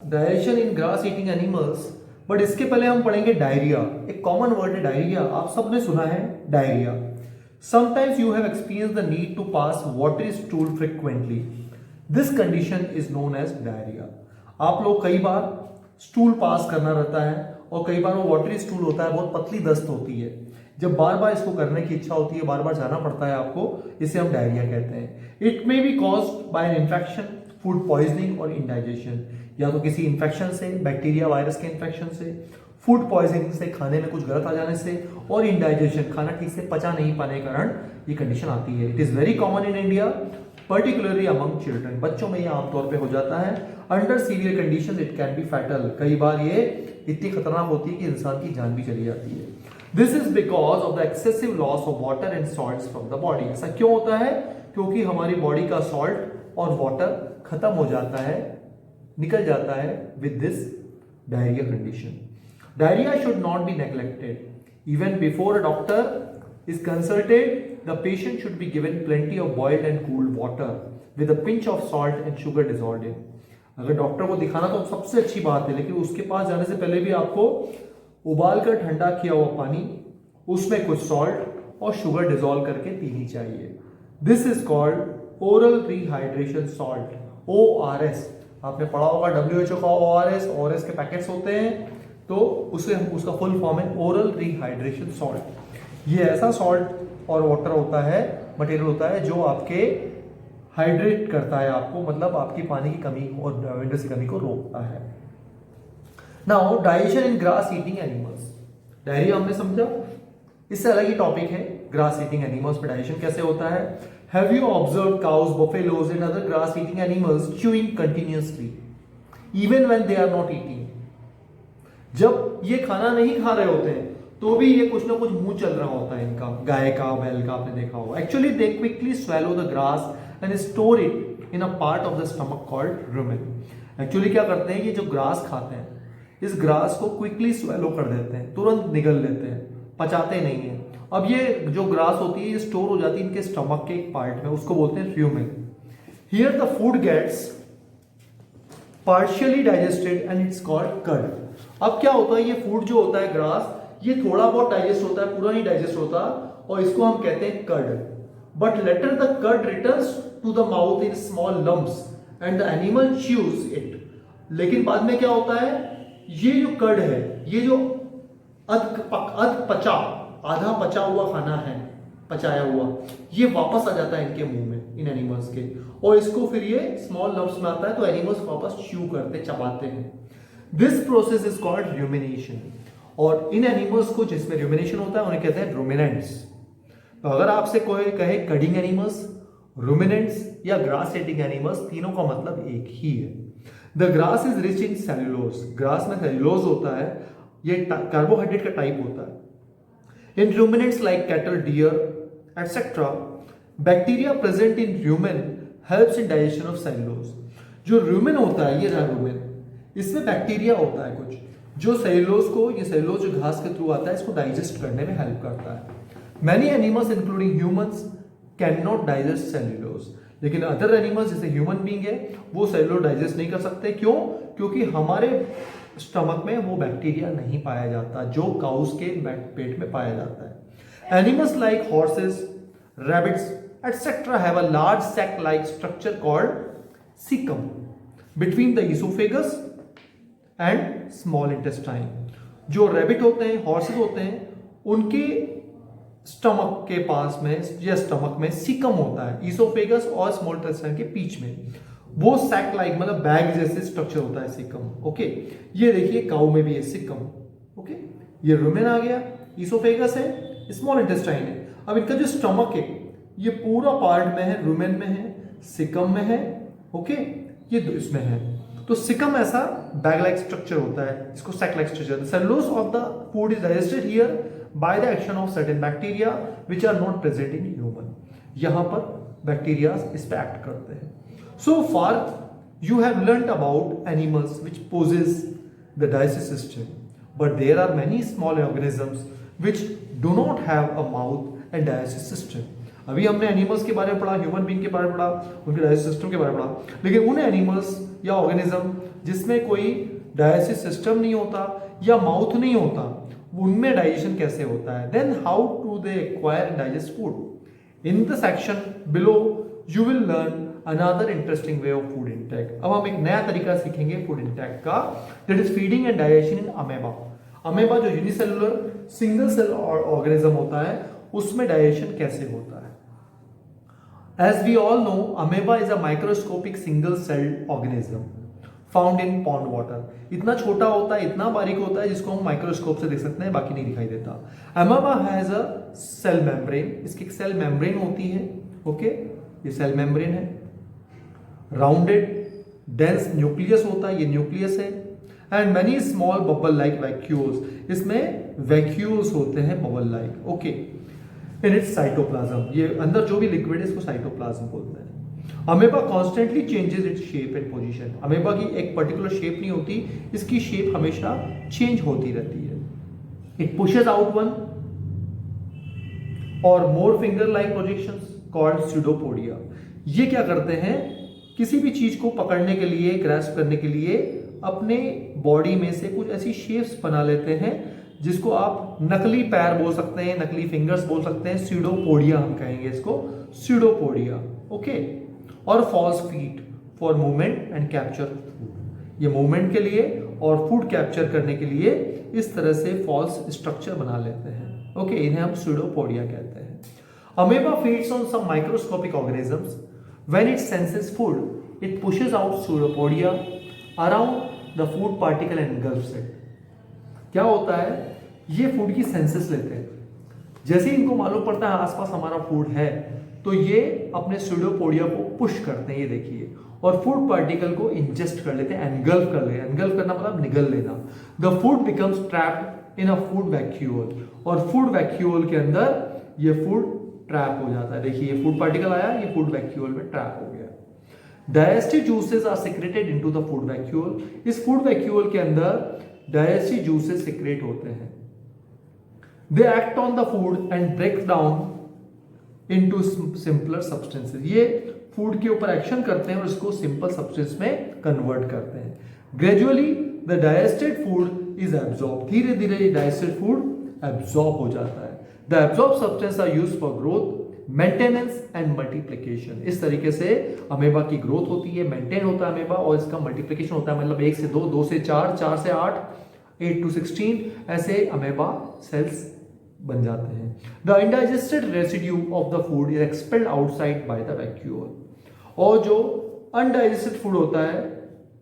Digestion in grass eating animals, but इसके पहले हम पढ़ेंगे डायरिया। एक कॉमन वर्ड है डायरिया, आप सबने सुना है diarrhoea. Sometimes you have experience the need to pass watery stool frequently, this condition is known as diarrhoea. आप लोग कई बार स्टूल पास करना रहता है और कई बार वो वाटरी स्टूल होता है, बहुत पतली दस्त होती है, जब बार बार इसको करने की इच्छा होती है, बार बार जाना पड़ता है आपको, इसे हम डायरिया कहते हैं। It may be caused by an infection, food poisoning और इंडाइजेशन, या तो किसी इन्फेक्शन से, बैक्टीरिया वायरस के इन्फेक्शन से, फूड पॉइजनिंग से, खाने में कुछ गलत आ जाने से, और इंडाइजेशन, खाना ठीक से पचा नहीं पाने के कारण ये कंडीशन आती है। It is very common in India, particularly among children, बच्चों में ये आमतौर पे हो जाता है। Under severe condition it can be fatal, कई बार ये इतनी खतरनाक होती है कि इंसान की जान भी चली जाती है। This is because of the excessive loss of water and salts from the body. ऐसा क्यों होता है? क्योंकि हमारी बॉडी का सॉल्ट और वाटर खत्म हो जाता है, निकल जाता है with this diarrhoea condition. Diarrhoea should not be neglected, even before a doctor is consulted the patient should be given plenty of boiled and cooled water with a pinch of salt and sugar dissolved in। अगर doctor को दिखाना तो सबसे अच्छी बात है, लेकिन उसके पास जाने से पहले भी आपको उबाल कर ठंडा किया हुआ पानी, उसमें कुछ सॉल्ट और शुगर डिजोल्व करके पीनी चाहिए। This is called oral rehydration salt, ORS। आपने पढ़ा होगा WHO का ORS के पैकेट्स होते हैं, तो उसे उसका फुल फॉर्म है ओरल रिहाइड्रेशन सॉल्ट। ये ऐसा सॉल्ट और वाटर होता है, मटेरियल होता है जो आपके हाइड्रेट करता है आपको, मतलब आपकी पानी की कमी और विंटर की कमी को रोकता है। Now digestion in grass eating animals, diarrhoea हमने समझा, इससे अलग ही टॉपिक है ग्रास ईटिंग एनिमल्स में डाइजेशन कैसे होता है। Have you observe cows, buffaloes and other grass eating animals chewing continuously even when they are not eating? जब ये खाना नहीं खा रहे होते हैं तो भी ये कुछ ना कुछ मुंह चल रहा होता है इनका, गाय का, बैल का, आपने देखा होगा। Actually they quickly swallow the grass and store it in a part of the stomach called rumen. Actually क्या करते हैं, ये जो ग्रास खाते हैं, इस ग्रास को क्विकली स्वेलो कर देते हैं, तुरंत निगल लेते हैं, पचाते नहीं है। अब ये जो ग्रास होती है ये स्टोर हो जाती है इनके स्टमक के एक पार्ट में, उसको बोलते हैं rumen. Here the food gets partially digested and it's called cud. अब क्या होता है, ये फूड जो होता है ग्रास, ये थोड़ा बहुत डाइजेस्ट होता है, पूरा नहीं डाइजेस्ट होता, और इसको हम कहते हैं cud. But later the cud returns to the mouth in small lumps and the animal chews it. लेकिन बाद में क्या होता है, ये जो कर्ड है, ये जो आधा पचा हुआ खाना है, पचाया हुआ, ये वापस आ जाता है इनके मुंह में, इन एनिमल्स के, और इसको फिर ये स्मॉल लम्प्स में आता है, तो एनिमल्स वापस च्यू करते, चबाते हैं। This process is called rumination. और इन एनिमल्स को जिसमें र्यूमिनेशन होता है उन्हें कहते हैं रुमिनेंट्स। तो अगर आपसे कोई कहे कडिंग एनिमल्स, रुमिनेंट्स या ग्रास ईटिंग एनिमल्स, तीनों का मतलब एक ही है। The grass is rich in cellulose, grass में सेल्यूलोज होता है, ये कार्बोहाइड्रेट का टाइप होता है। इन ruminants like cattle, deer, etc., bacteria present in rumen helps in digestion of cellulose। जो rumen होता है, ये रहा rumen, इसमें बैक्टीरिया होता है कुछ, जो सेल्यूलोज को, ये सेल्यूलोज जो घास के थ्रू आता है, इसको डाइजेस्ट करने में हेल्प करता है। Many animals including humans can not digest cellulose, लेकिन अदर एनिमल्स जैसे ह्यूमन बीइंग है, वो सेल्यूलोज डाइजेस्ट नहीं कर सकते। क्यों? क्योंकि हमारे स्टमक में वो बैक्टीरिया नहीं पाया जाता जो काउस के पेट में पाया जाता है। Animals like horses, rabbits etcetera have a large sac like structure called caecum between the oesophagus and small intestine. जो रैबिट होते हैं, हॉर्सेस होते हैं, उनके स्टमक के पास में या स्टमक में सीकम होता है, ईसोफेगस और स्मॉल इंटेस्टाइन के बीच में, वो सैक लाइक मतलब बैग जैसे स्ट्रक्चर होता है सीकम। ओके, ये देखिए काऊ में भी है सीकम। ओके, ये रुमेन आ गया, ईसोफेगस है, स्मॉल इंटेस्टाइन है। अब इनका जो स्टमक है ये पूरा पार्ट में है, रुमेन में है, सीकम में है। ओके, ये इसमें है, तो सीकम ऐसा बैग लाइक स्ट्रक्चर होता है, इसको sac like structure. Cellulose of the food is digested here by the action of certain bacteria which are not present in human. यहां पर बैक्टीरिया इस पे एक्ट करते हैं। So far, you have learnt about animals which possess the digestive system, but there are many small organisms which do not have a mouth and digestive system. अभी हमने animals के बारे में पढ़ा, ह्यूमन बीइंग के बारे में पढ़ा, उनके डाइजेस्टिव सिस्टम के बारे में पढ़ा, लेकिन उन एनिमल्स या ऑर्गेनिज्म जिसमें कोई डाइजेस्टिव सिस्टम नहीं होता या माउथ नहीं होता, उनमें डाइजेशन कैसे होता है, then how to they acquire digest food. In the section below you will learn another interesting way of food intake. अब हम एक नया तरीका सीखेंगे फूड इंटेक का, that is feeding and digestion in amoeba. Amoeba जो यूनिसेलुलर सिंगल सेल ऑर्गेनिज्म होता है, उसमें डाइजेशन कैसे होता है। As we all know, amoeba is a microscopic single-celled organism found in pond water. इतना छोटा होता है, इतना बारीक होता है जिसको हम माइक्रोस्कोप से देख सकते हैं, बाकी नहीं दिखाई देता। Amoeba has a cell membrane. इसकी एक सेल मेम्ब्रेन होती है, ओके, ये सेल मेम्ब्रेन है। राउंडेड डेंस न्यूक्लियस होता है, ये न्यूक्लियस है। And many small bubble like vacuoles, इसमें वैक्यूल्स होते हैं bubble like, okay. In its cytoplasm, ये अंदर जो भी लिक्विड है इसको साइटोप्लाज्म बोलते हैं। Amoeba constantly changes its shape and position. Amoeba की एक पर्टिकुलर शेप नहीं होती, इसकी शेप हमेशा चेंज होती रहती है। It pushes out one or more finger like projections called pseudopodia. ये क्या करते हैं, किसी भी चीज को पकड़ने के लिए, ग्रैस्प करने के लिए अपने बॉडी में से कुछ ऐसी शेप्स बना लेते हैं जिसको आप नकली पैर बोल सकते हैं, नकली फिंगर्स बोल सकते हैं, स्यूडोपोडिया हम कहेंगे इसको, स्यूडोपोडिया, ओके। और false feet for movement and capture food, ये मूवमेंट के लिए और फूड कैप्चर करने के लिए इस तरह से फॉल्स स्ट्रक्चर बना लेते हैं, ओके, इन्हें हम स्यूडोपोडिया कहते हैं। Amoeba feeds on some microscopic organisms, when it senses food it pushes out pseudopodia around the food particle and engulfs it। क्या होता है, ये फूड की सेंसेस लेते हैं, जैसे ही इनको मालूम पड़ता है आसपास हमारा फूड है, तो ये अपने स्यूडोपोडिया को पुश करते हैं, ये देखिए, और फूड पार्टिकल को इंजेस्ट कर लेते हैं, एनगल्फ कर लेते हैं। एनगल्फ करना मतलब निगल लेना। The food becomes trapped in a food vacuole, और फूड वैक्यूल के अंदर ये फूड ट्रैप हो जाता है। देखिए, ये फूड पार्टिकल आया, ये फूड वैक्यूल में ट्रैप हो गया। Digestive juices are secreted into the food vacuole. इस फूड वैक्यूल के अंदर डाइजेस्टिव जूसेस सेक्रेट होते हैं। They act on the food and break down into simpler substances. ये फूड के ऊपर एक्शन करते हैं और इसको सिंपल सब्सटेंस में कन्वर्ट करते हैं। Gradually the digested food is absorb, धीरे धीरे ये डाइजेस्टेड फूड एब्जॉर्ब हो जाता है। The absorb substance are used for growth, maintenance and multiplication. इस तरीके से अमेबा की ग्रोथ होती है, मेंटेन होता है अमेबा, और इसका मल्टीप्लिकेशन होता है, मतलब 1 से 2, 2 से 4, 4 से 8, 8 to 16, ऐसे अमेबा सेल्स बन जाते हैं। The undigested residue of the food is expelled outside by the vacuole, और जो अनडाइजेस्टेड फूड होता है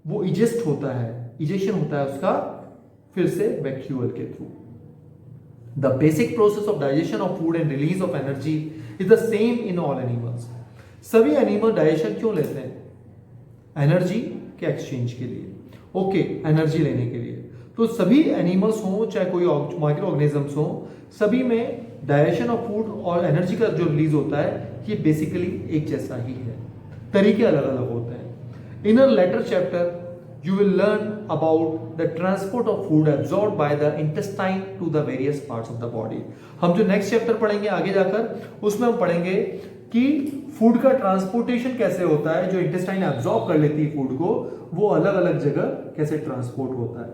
वो इजेस्ट होता है, इजेक्शन होता है उसका फिर से वैक्यूल के through. The basic process of digestion of food and release of energy is the same in all animals. सभी एनिमल डाइजेशन क्यों लेते हैं? एनर्जी के एक्सचेंज के लिए, ओके, एनर्जी लेने के लिए। तो सभी एनिमल्स हों चाहे कोई माइक्रो ऑर्गेनिजम्स हों, सभी में डाइजेशन ऑफ फूड और एनर्जी का जो रिलीज होता है ये बेसिकली एक जैसा ही है, तरीके अलग अलग होते हैं। In a later chapter you will learn about the transport of food absorbed by the intestine to the various parts of the body। हम जो नेक्स्ट चैप्टर पढ़ेंगे आगे जाकर, उसमें हम पढ़ेंगे कि फूड का ट्रांसपोर्टेशन कैसे होता है, जो इंटेस्टाइन एब्जॉर्ब कर लेती है फूड को, वो अलग अलग जगह कैसे ट्रांसपोर्ट होता है।